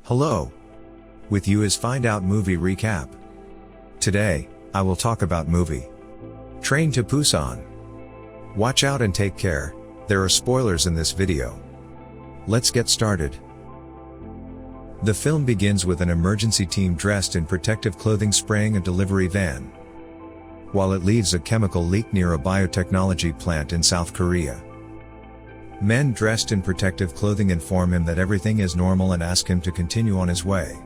Hello. With you is Find Out Movie Recap. Today, I will talk about movie Train to Busan. Watch out and take care, there are spoilers in this video. Let's get started. The film begins with an emergency team dressed in protective clothing spraying a delivery van, while it leaves a chemical leak near a biotechnology plant in South Korea. Men dressed in protective clothing inform him that everything is normal and ask him to continue on his way.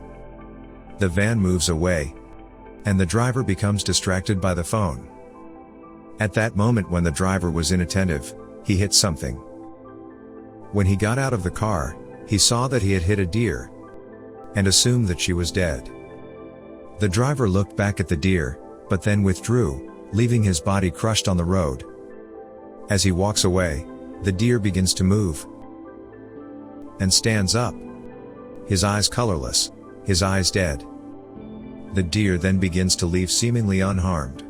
The van moves away, and the driver becomes distracted by the phone. At that moment, when the driver was inattentive, he hit something. When he got out of the car, he saw that he had hit a deer, and assumed that she was dead. The driver looked back at the deer, but then withdrew, leaving his body crushed on the road. As he walks away, the deer begins to move and stands up, his eyes colorless, his eyes dead. The deer then begins to leave seemingly unharmed.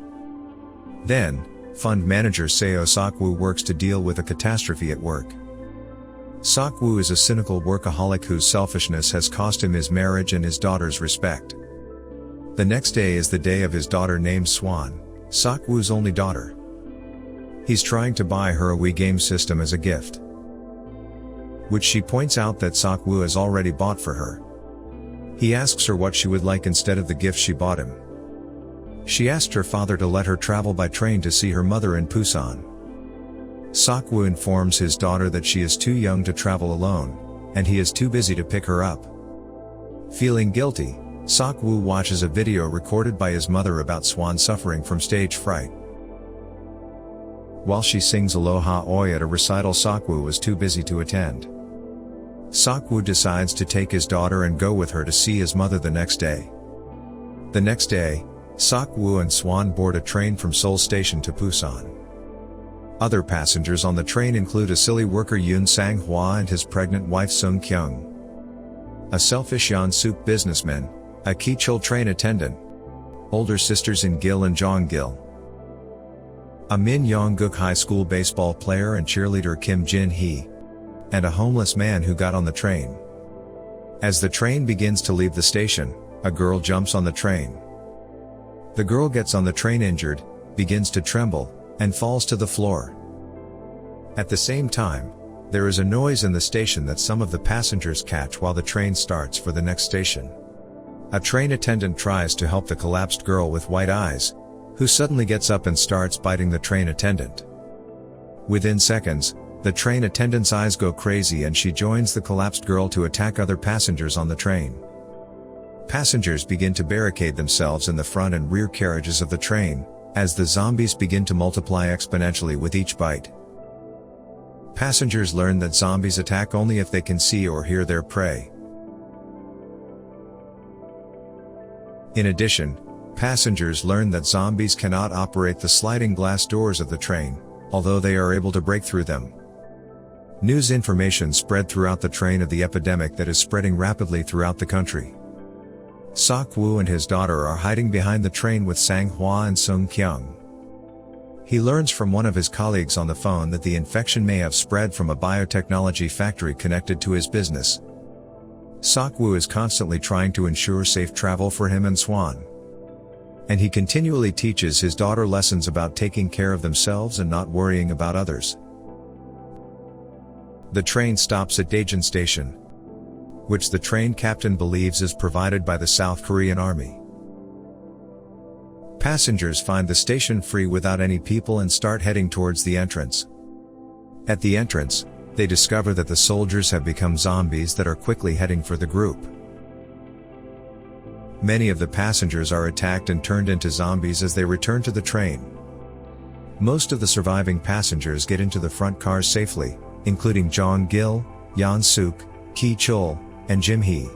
Then, fund manager Seo Sok-woo works to deal with a catastrophe at work. Sok-woo is a cynical workaholic whose selfishness has cost him his marriage and his daughter's respect. The next day is the day of his daughter named Swan, Sok-woo's only daughter. He's trying to buy her a Wii game system as a gift, which she points out that Sok-woo has already bought for her. He asks her what she would like instead of the gift she bought him. She asked her father to let her travel by train to see her mother in Busan. Sok-woo informs his daughter that she is too young to travel alone, and he is too busy to pick her up. Feeling guilty, Sok-woo watches a video recorded by his mother about Swan suffering from stage fright. While she sings Aloha Oi at a recital, Sok-woo was too busy to attend. Sok-woo decides to take his daughter and go with her to see his mother the next day. The next day, Sok-woo and Swan board a train from Seoul Station to Busan. Other passengers on the train include a silly worker Yoon Sang-hwa and his pregnant wife Sung-kyung, a selfish Yeon-suk businessman, a Ki-chul train attendant, older sisters In-gil and Jong-gil, a Min Yong-guk high school baseball player and cheerleader Kim Jin-hee, and a homeless man who got on the train. As the train begins to leave the station, a girl jumps on the train. The girl gets on the train injured, begins to tremble, and falls to the floor. At the same time, there is a noise in the station that some of the passengers catch while the train starts for the next station. A train attendant tries to help the collapsed girl with white eyes, who suddenly gets up and starts biting the train attendant. Within seconds, the train attendant's eyes go crazy and she joins the collapsed girl to attack other passengers on the train. Passengers begin to barricade themselves in the front and rear carriages of the train, as the zombies begin to multiply exponentially with each bite. Passengers learn that zombies attack only if they can see or hear their prey. In addition, passengers learn that zombies cannot operate the sliding glass doors of the train, although they are able to break through them. News information spread throughout the train of the epidemic that is spreading rapidly throughout the country. Sok-woo and his daughter are hiding behind the train with Sang-hwa and Sung-kyung. He learns from one of his colleagues on the phone that the infection may have spread from a biotechnology factory connected to his business. Sok-woo is constantly trying to ensure safe travel for him and Swan, and he continually teaches his daughter lessons about taking care of themselves and not worrying about others. The train stops at Daejeon Station, which the train captain believes is provided by the South Korean Army. Passengers find the station free without any people and start heading towards the entrance. At the entrance, they discover that the soldiers have become zombies that are quickly heading for the group. Many of the passengers are attacked and turned into zombies as they return to the train. Most of the surviving passengers get into the front cars safely, including Jong-gil, Yeon-suk, Ki-chul, and Jim-hee.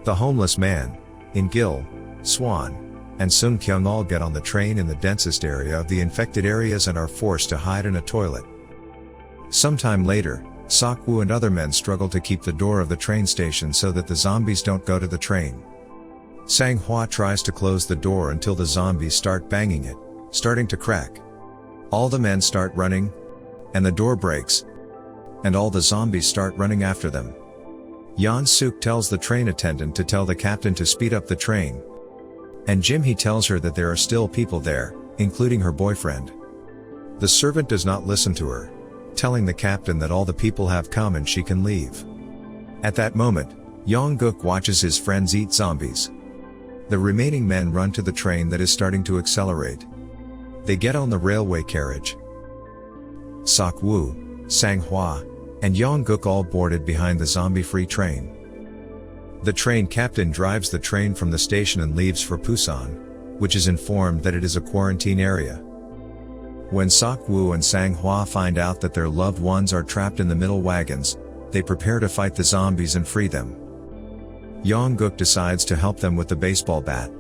The homeless man, In-gil, Swan, and Sung-kyung all get on the train in the densest area of the infected areas and are forced to hide in a toilet. Sometime later, Sok-woo and other men struggle to keep the door of the train station so that the zombies don't go to the train. Sang-hwa tries to close the door until the zombies start banging it, starting to crack. All the men start running, and the door breaks, and all the zombies start running after them. Yeon-suk tells the train attendant to tell the captain to speed up the train. And Jim-hee tells her that there are still people there, including her boyfriend. The servant does not listen to her, telling the captain that all the people have come and she can leave. At that moment, Yong-guk watches his friends eat zombies. The remaining men run to the train that is starting to accelerate. They get on the railway carriage. Sok-woo, Sang-hwa, and Yong-guk all boarded behind the zombie-free train. The train captain drives the train from the station and leaves for Busan, which is informed that it is a quarantine area. When Sok-woo and Sang-hwa find out that their loved ones are trapped in the middle wagons, they prepare to fight the zombies and free them. Yong-guk decides to help them with the baseball bat.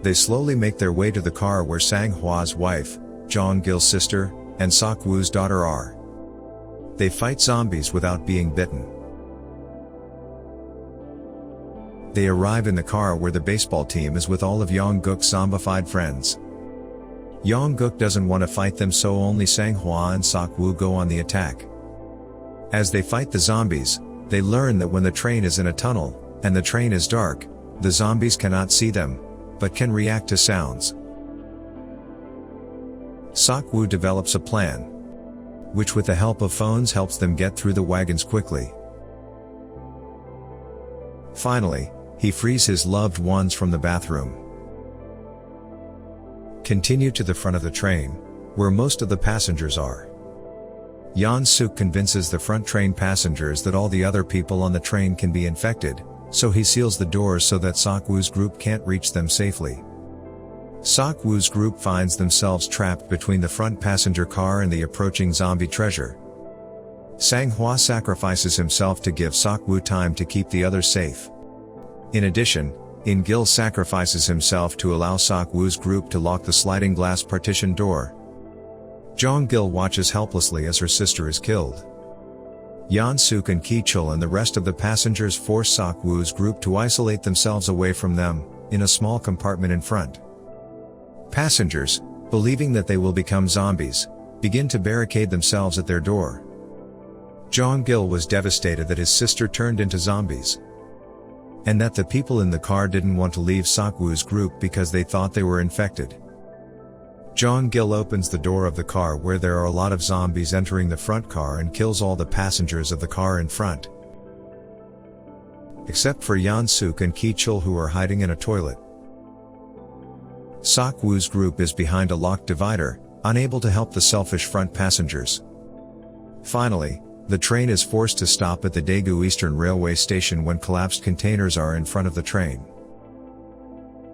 They slowly make their way to the car where Sang-hwa's wife, Jong-gil's sister, and Sok-woo's daughter are. They fight zombies without being bitten. They arrive in the car where the baseball team is with all of Yong-guk's zombified friends. Yong-guk doesn't want to fight them, so only Sang-hwa and Sok-woo go on the attack. As they fight the zombies, they learn that when the train is in a tunnel, and the train is dark, the zombies cannot see them, but can react to sounds. Sok-woo develops a plan, which with the help of phones helps them get through the wagons quickly. Finally, he frees his loved ones from the bathroom. Continue to the front of the train, where most of the passengers are. Yeon-suk convinces the front train passengers that all the other people on the train can be infected, so he seals the doors so that Sok-woo's group can't reach them safely. Sok-woo's group finds themselves trapped between the front passenger car and the approaching zombie treasure. Sang-hwa sacrifices himself to give Sok-woo time to keep the others safe. In addition, In-gil sacrifices himself to allow Sok-woo's group to lock the sliding glass partition door. Jong-gil watches helplessly as her sister is killed. Yeon-suk and Ki-chul and the rest of the passengers force Sok-woo's group to isolate themselves away from them, in a small compartment in front. Passengers, believing that they will become zombies, begin to barricade themselves at their door. Jong-gil was devastated that his sister turned into zombies, and that the people in the car didn't want to leave Sok-woo's group because they thought they were infected. Jong-gil opens the door of the car where there are a lot of zombies entering the front car and kills all the passengers of the car in front, except for Yeon-suk and Ki-chul, who are hiding in a toilet. Sok-woo's group is behind a locked divider, unable to help the selfish front passengers. Finally, the train is forced to stop at the Daegu Eastern Railway Station when collapsed containers are in front of the train.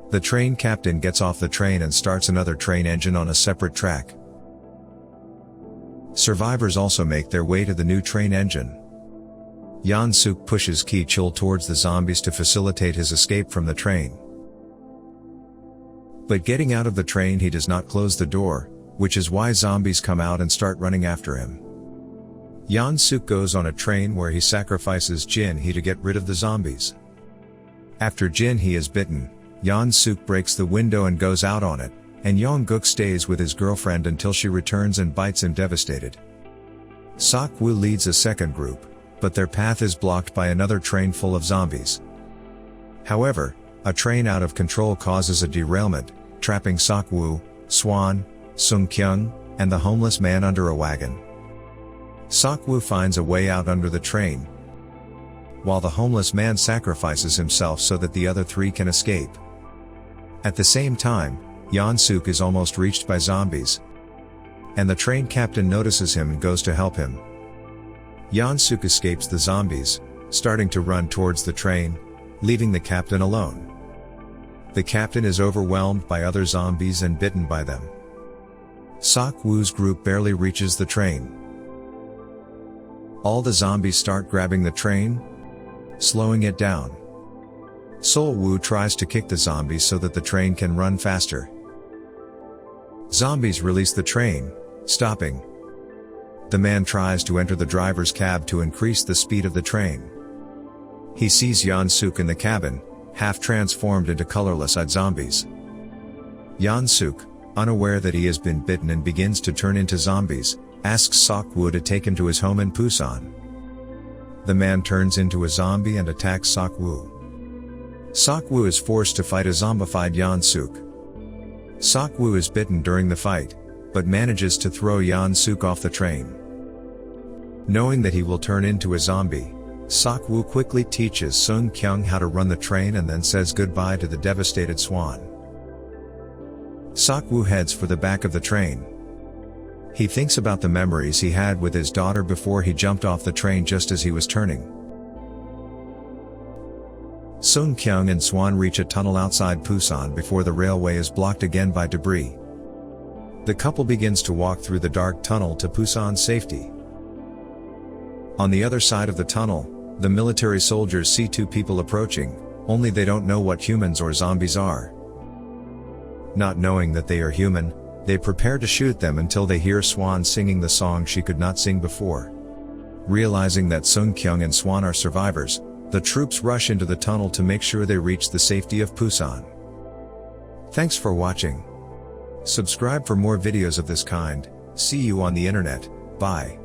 The train captain gets off the train and starts another train engine on a separate track. Survivors also make their way to the new train engine. Yeon-suk pushes Ki-chul towards the zombies to facilitate his escape from the train. But getting out of the train, he does not close the door, which is why zombies come out and start running after him. Yeon-suk goes on a train where he sacrifices Jin-hee to get rid of the zombies. After Jin-hee is bitten, Yeon-suk breaks the window and goes out on it, and Yong-guk stays with his girlfriend until she returns and bites him devastated. Sok-woo leads a second group, but their path is blocked by another train full of zombies. However, a train out of control causes a derailment, trapping Sok-woo, Swan, Sung-kyung, and the homeless man under a wagon. Sok-woo finds a way out under the train, while the homeless man sacrifices himself so that the other three can escape. At the same time, Yeon-suk is almost reached by zombies, and the train captain notices him and goes to help him. Yeon-suk escapes the zombies, starting to run towards the train, leaving the captain alone. The captain is overwhelmed by other zombies and bitten by them. Sok-woo's group barely reaches the train. All the zombies start grabbing the train, slowing it down. Sol-woo tries to kick the zombies so that the train can run faster. Zombies release the train, stopping. The man tries to enter the driver's cab to increase the speed of the train. He sees Yeon-suk in the cabin, half transformed into colorless-eyed zombies. Yeon-suk, unaware that he has been bitten and begins to turn into zombies, asks Sok-woo to take him to his home in Busan. the man turns into a zombie and attacks Sok-woo. Sok-woo is forced to fight a zombified Yeon-suk. Sok-woo is bitten during the fight, but manages to throw Yeon-suk off the train. Knowing that he will turn into a zombie, Sok-woo quickly teaches Sung-kyung how to run the train and then says goodbye to the devastated Swan. Sok-woo heads for the back of the train. He thinks about the memories he had with his daughter before he jumped off the train just as he was turning. Sung-kyung and Swan reach a tunnel outside Busan before the railway is blocked again by debris. The couple begins to walk through the dark tunnel to Busan's safety. On the other side of the tunnel, the military soldiers see two people approaching, only they don't know what humans or zombies are. Not knowing that they are human, they prepare to shoot them until they hear Swan singing the song she could not sing before. Realizing that Sung-kyung and Swan are survivors, the troops rush into the tunnel to make sure they reach the safety of Busan. Thanks for watching. Subscribe for more videos of this kind. See you on the internet. Bye.